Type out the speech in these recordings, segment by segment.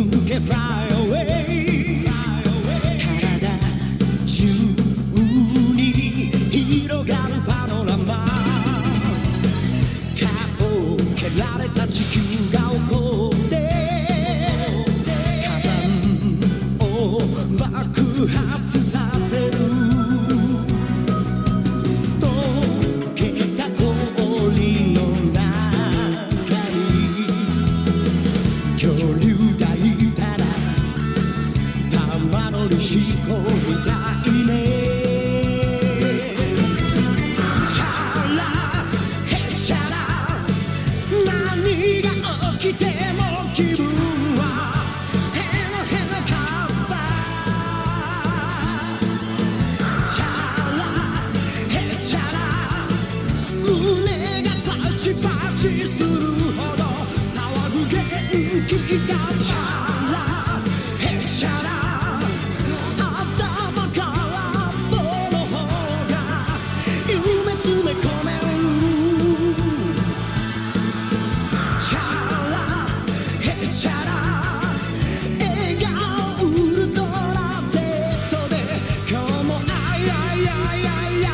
抜け Fly away 体中に広がるパノラマ顔を蹴られた地球が怒って火山を爆発させる溶けた氷の中に恐竜がいたら玉乗りしこみたいねチャラヘチャラ何が起きても気分はヘノヘノカッパチャラヘチャラ胸がパチパチするほど騒ぐ元気がチャラヘチャラ頭から棒の方が夢詰め込めるチャラヘチャラ笑顔ウルトラ Z で今日もアイアイアイアイアイ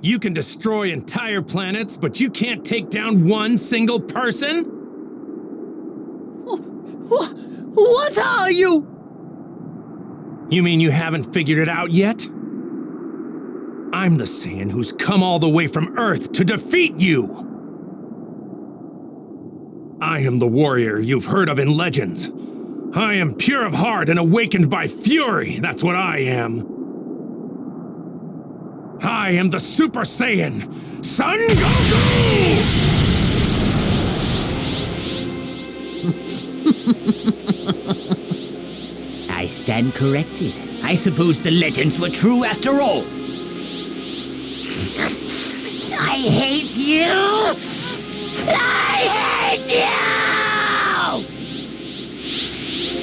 You can destroy entire planets, but you can't take down one single person? What are you? You mean you haven't figured it out yet? I'm the Saiyan who's come all the way from Earth to defeat you! I am the warrior you've heard of in legends. I am pure of heart and awakened by fury, that's what I am. I am the Super Saiyan, Son Goku! I stand corrected. I suppose the legends were true after all. I hate you! I hate you!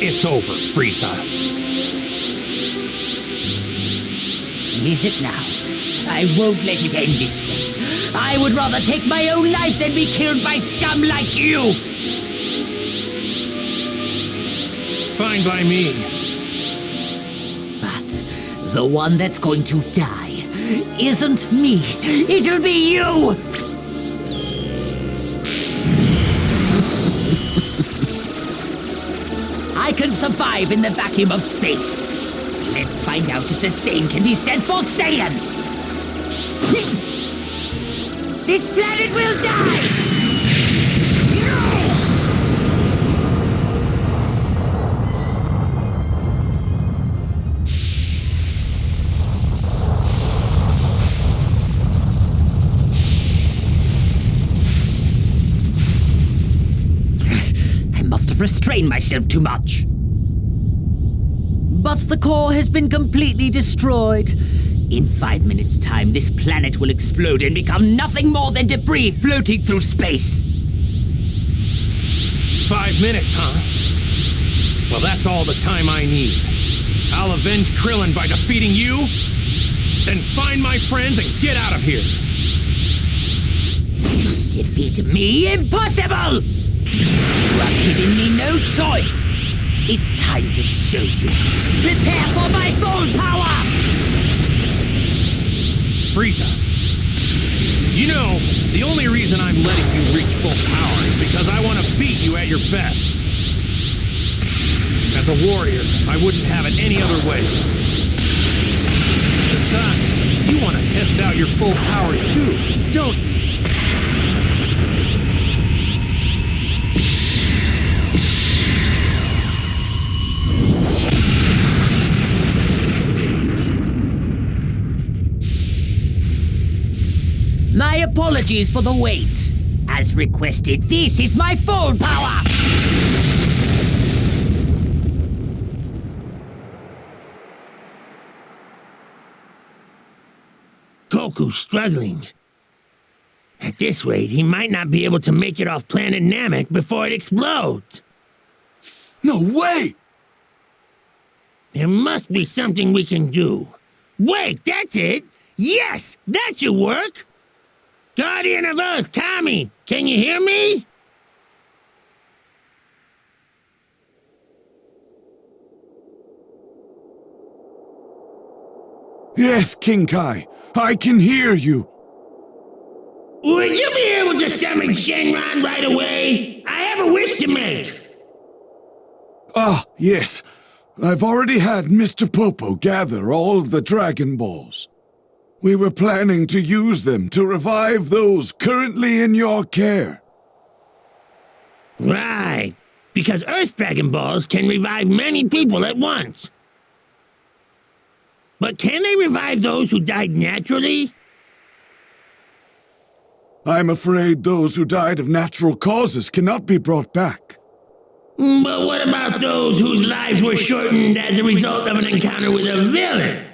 It's over, Frieza. Is it now? I won't let it end this way. I would rather take my own life than be killed by scum like you! Fine by me. But the one that's going to die isn't me. It'll be you! I can survive in the vacuum of space. Let's find out if the same can be said for Saiyans! This planet will die! I must have restrained myself too much. But the core has been completely destroyed. In 5 minutes' time, this planet will explode and become nothing more than debris floating through space. 5 minutes, huh? Well, that's all the time I need. I'll avenge Krillin by defeating you, then find my friends and get out of here. Defeat me? Impossible! You have given me no choice. It's time to show you. Prepare for my full power! Frieza, you know, the only reason I'm letting you reach full power is because I want to beat you at your best. As a warrior, I wouldn't have it any other way. Besides, you want to test out your full power too, don't you? My apologies for the wait. As requested, this is my full power! Goku's struggling. At this rate, he might not be able to make it off planet Namek before it explodes. No way! There must be something we can do. Wait, that's it! Yes, that should work! Guardian of Earth, Kami, can you hear me? Yes, King Kai, I can hear you. Would you be able to summon Shenron right away? I have a wish to make. Ah, yes. I've already had Mr. Popo gather all of the Dragon Balls. We were planning to use them to revive those currently in your care. Right, because Earth Dragon Balls can revive many people at once. But can they revive those who died naturally? I'm afraid those who died of natural causes cannot be brought back. But what about those whose lives were shortened as a result of an encounter with a villain?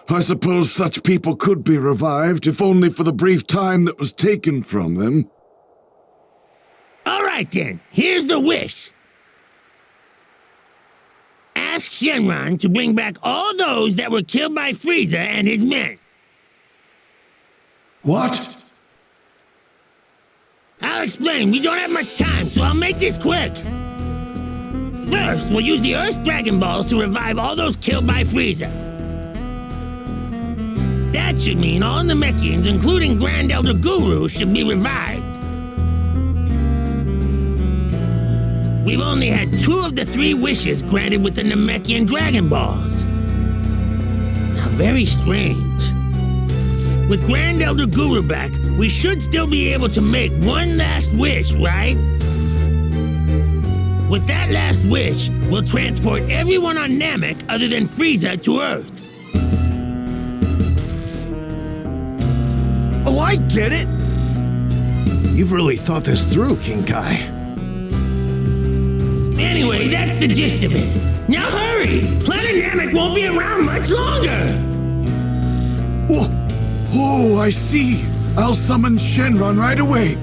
I suppose such people could be revived, if only for the brief time that was taken from them. All right then, here's the wish. Ask Shenron to bring back all those that were killed by Frieza and his men. What? I'll explain, we don't have much time, so I'll make this quick. First, we'll use the Earth Dragon Balls to revive all those killed by Frieza. That should mean all Namekians, including Grand Elder Guru, should be revived. We've only had 2 of the 3 wishes granted with the Namekian Dragon Balls. How very strange. With Grand Elder Guru back, we should still be able to make one last wish, right? With that last wish, we'll transport everyone on Namek other than Frieza to Earth. Oh, I get it! You've really thought this through, King Kai. Anyway, that's the gist of it. Now hurry! Planet Namek won't be around much longer! Oh, I see. I'll summon Shenron right away.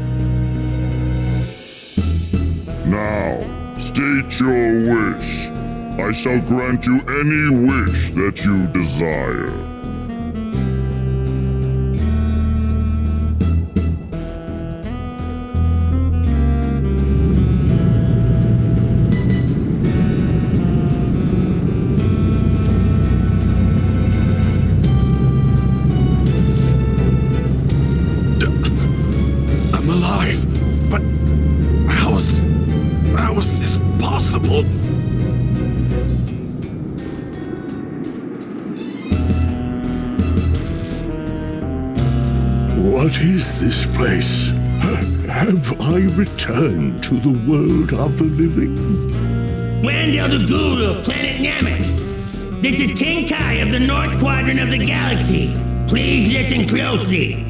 Now, state your wish. I shall grant you any wish that you desire. What is this place? Have I returned to the world of the living? Grand Elder Guru of Planet Namek. This is King Kai of the North Quadrant of the galaxy. Please listen closely.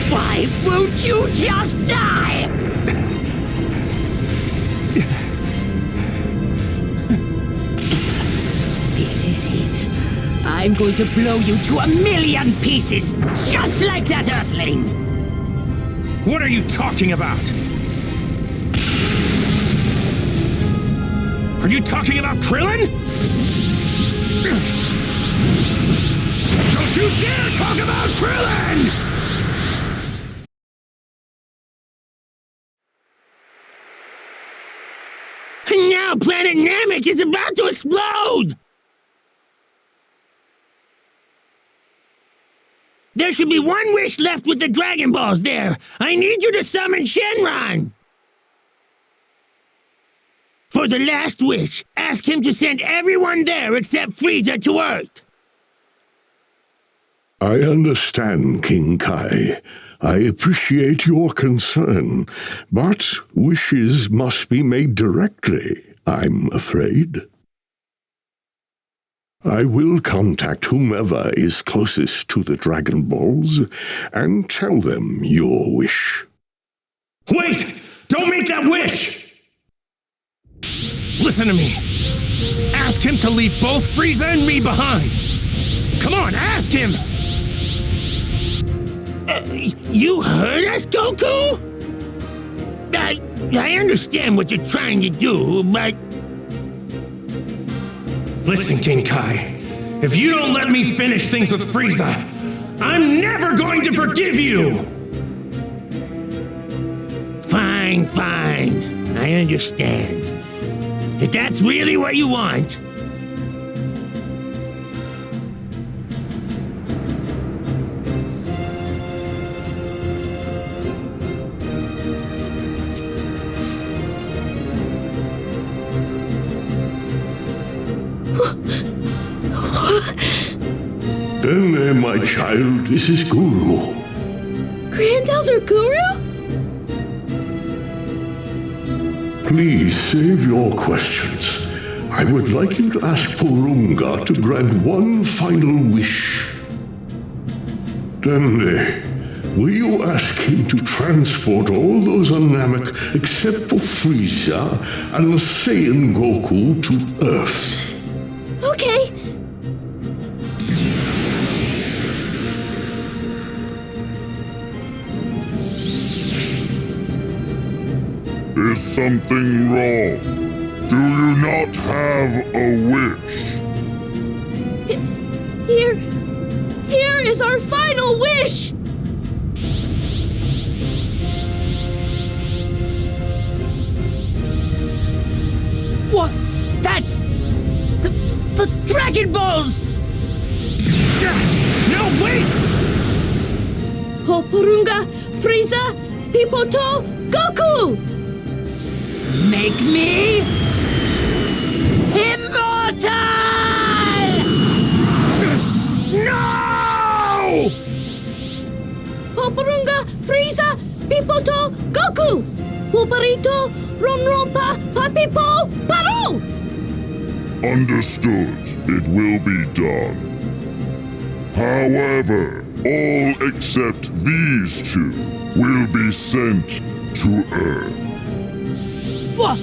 Why won't you just die? This is it. I'm going to blow you to a million pieces, just like that Earthling. What are you talking about? Are you talking about Krillin? Don't you dare talk about Krillin! Now Planet Namek is about to explode! There should be one wish left with the Dragon Balls there. I need you to summon Shenron! For the last wish, ask him to send everyone there except Frieza to Earth. I understand, King Kai. I appreciate your concern, but wishes must be made directly, I'm afraid. I will contact whomever is closest to the Dragon Balls and tell them your wish. Wait! Don't make that wish! Listen to me. Ask him to leave both Frieza and me behind. Come on, ask him! You heard us, Goku? I understand what you're trying to do, but... Listen, King Kai. If you don't let me finish things with Frieza, I'm never going to forgive you! Fine. I understand. If that's really what you want... Dene, my child, this is Guru. Grand Elder Guru? Please save your questions. I would like you to ask Purunga to grant one final wish. Dene, will you ask him to transport all those on Namek except for Frieza and Saiyan Goku to Earth? Okay. Is something wrong? Do you not have a wish? Here is our final wish! What? That's... The Dragon Balls! No, wait! Purunga, Frieza, Pipoto, Goku! Make me... immortal! No! Purunga, Frieza, Pipoto, Goku! Puparito, Ronrompa, Papipo, Paro! Understood. It will be done. However, all except these two will be sent to Earth. What?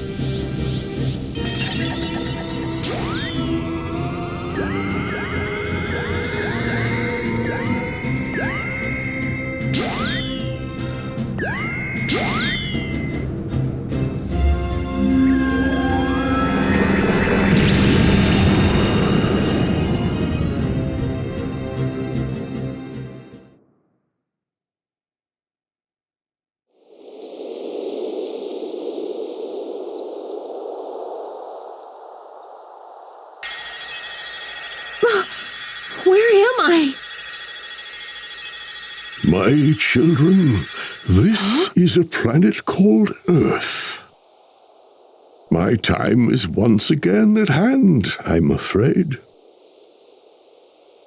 Where am I? My children, this is a planet called Earth. My time is once again at hand, I'm afraid.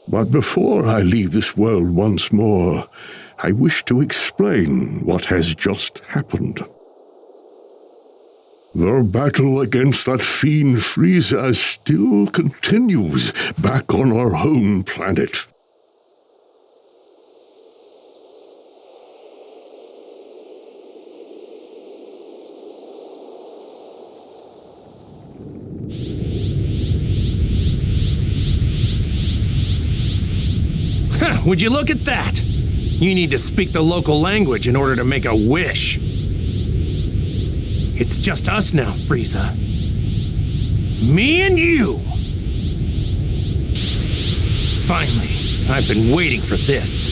But before I leave this world once more, I wish to explain what has just happened. The battle against that fiend Frieza still continues back on our home planet. Would you look at that? You need to speak the local language in order to make a wish. It's just us now, Frieza. Me and you! Finally, I've been waiting for this.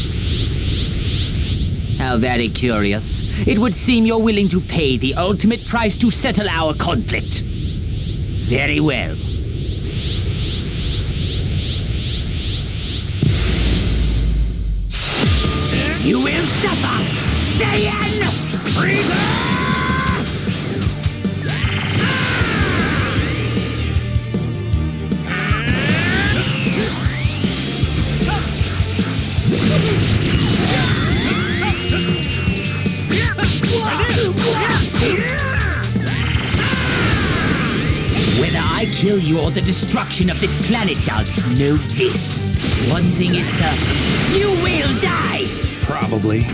How very curious. It would seem you're willing to pay the ultimate price to settle our conflict. Very well. You will suffer, Saiyan Frieza! kill you or the destruction of this planet does. Know this. One thing is certain. You will die! Probably.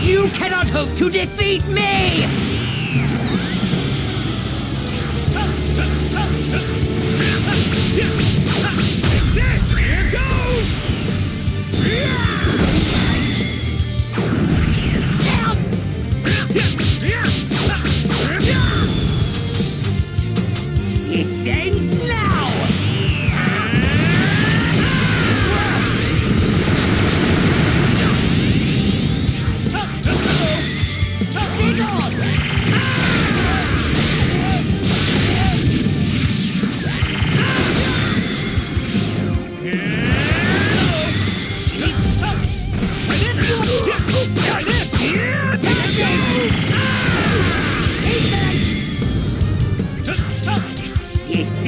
You cannot hope to defeat me! Here goes! It ends now! It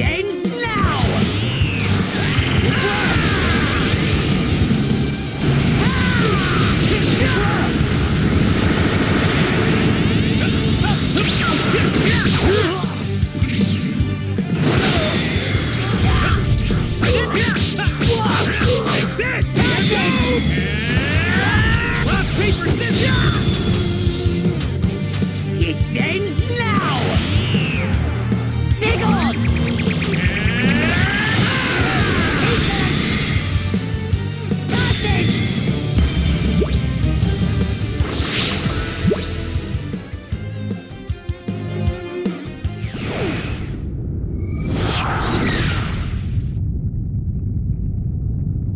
ends now! It ends now! Big on! That's it!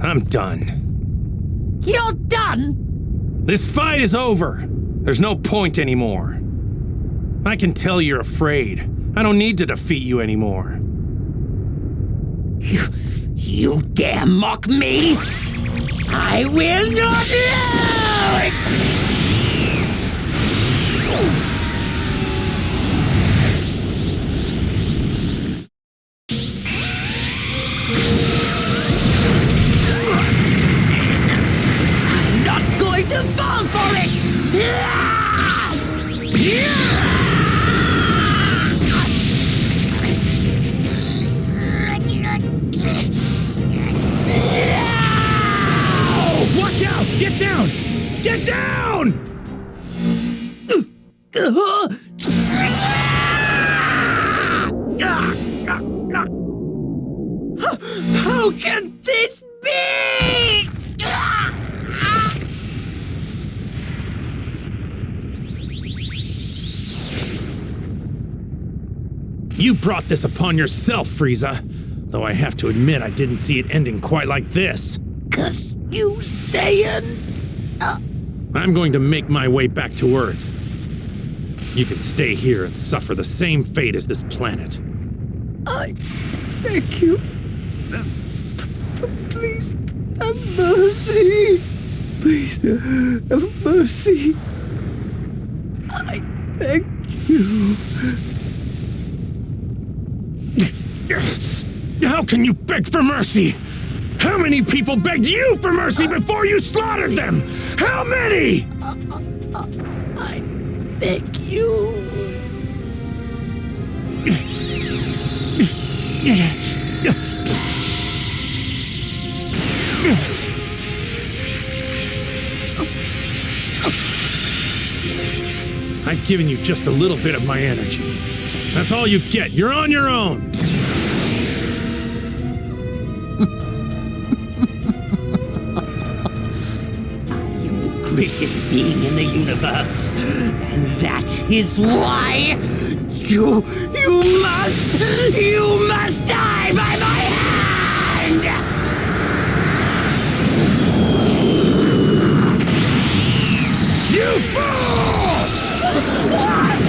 I'm done. You're done? This fight is over. There's no point anymore. I can tell you're afraid. I don't need to defeat you anymore. You dare mock me? I will not lose! I'm not going to fall for it! Watch out! Get down! Get down! How can this be? You brought this upon yourself, Frieza. Though I have to admit I didn't see it ending quite like this. 'Cause you Saiyan... I'm going to make my way back to Earth. You can stay here and suffer the same fate as this planet. I beg you. Please have mercy. Please have mercy. I beg you. How can you beg for mercy? How many people begged you for mercy before you slaughtered them? How many? I beg you. I've given you just a little bit of my energy. That's all you get. You're on your own. Greatest being in the universe. And that is why you must die by my hand! You fool! What?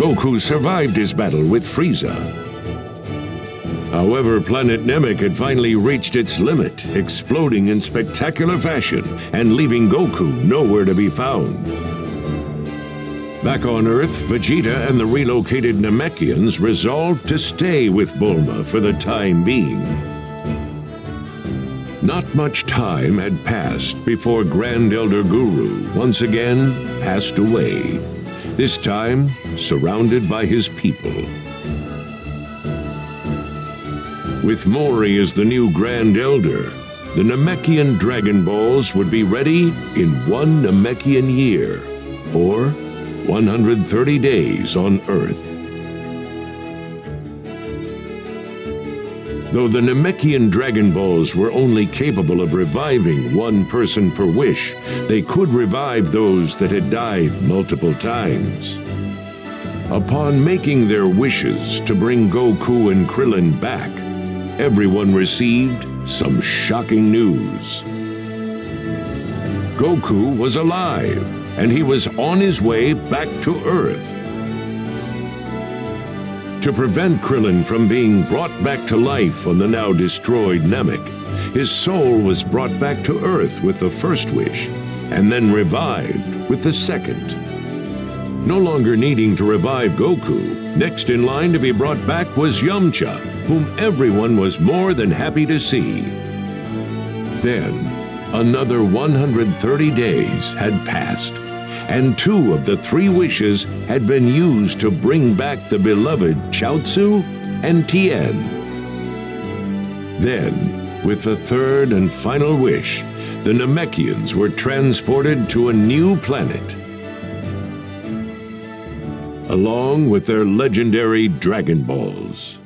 Goku survived his battle with Frieza. However, planet Namek had finally reached its limit, exploding in spectacular fashion and leaving Goku nowhere to be found. Back on Earth, Vegeta and the relocated Namekians resolved to stay with Bulma for the time being. Not much time had passed before Grand Elder Guru once again passed away, this time surrounded by his people. With Mori as the new Grand Elder, the Namekian Dragon Balls would be ready in 1 Namekian year, or 130 days on Earth. Though the Namekian Dragon Balls were only capable of reviving 1 person per wish, they could revive those that had died multiple times. Upon making their wishes to bring Goku and Krillin back, everyone received some shocking news. Goku was alive, and he was on his way back to Earth. To prevent Krillin from being brought back to life on the now destroyed Namek, his soul was brought back to Earth with the first wish, and then revived with the second. No longer needing to revive Goku, next in line to be brought back was Yamcha, whom everyone was more than happy to see. Then, another 130 days had passed, and 2 of the 3 wishes had been used to bring back the beloved Chaozu and Tien. Then, with the 3rd and final wish, the Namekians were transported to a new planet, along with their legendary Dragon Balls.